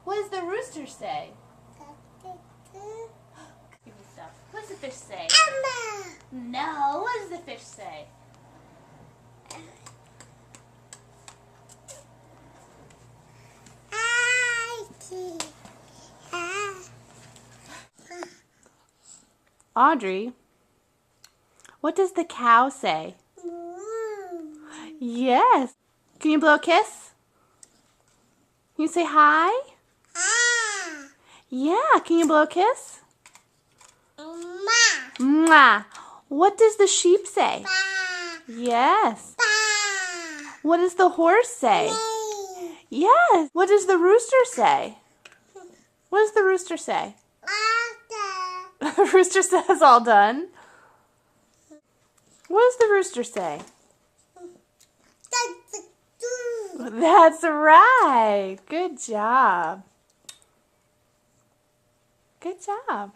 What does the rooster say? Give me stuff. What does the fish say? No, what does the fish say? Audrey, what does the cow say? Yes. Can you blow a kiss? Can you say hi? Yeah. Can you blow a kiss? Mwah. What does the sheep say? Yes. What does the horse say? Yes. What does the rooster say? What does the rooster say? The rooster says all done. What does the rooster say? That's right. Good job. Good job.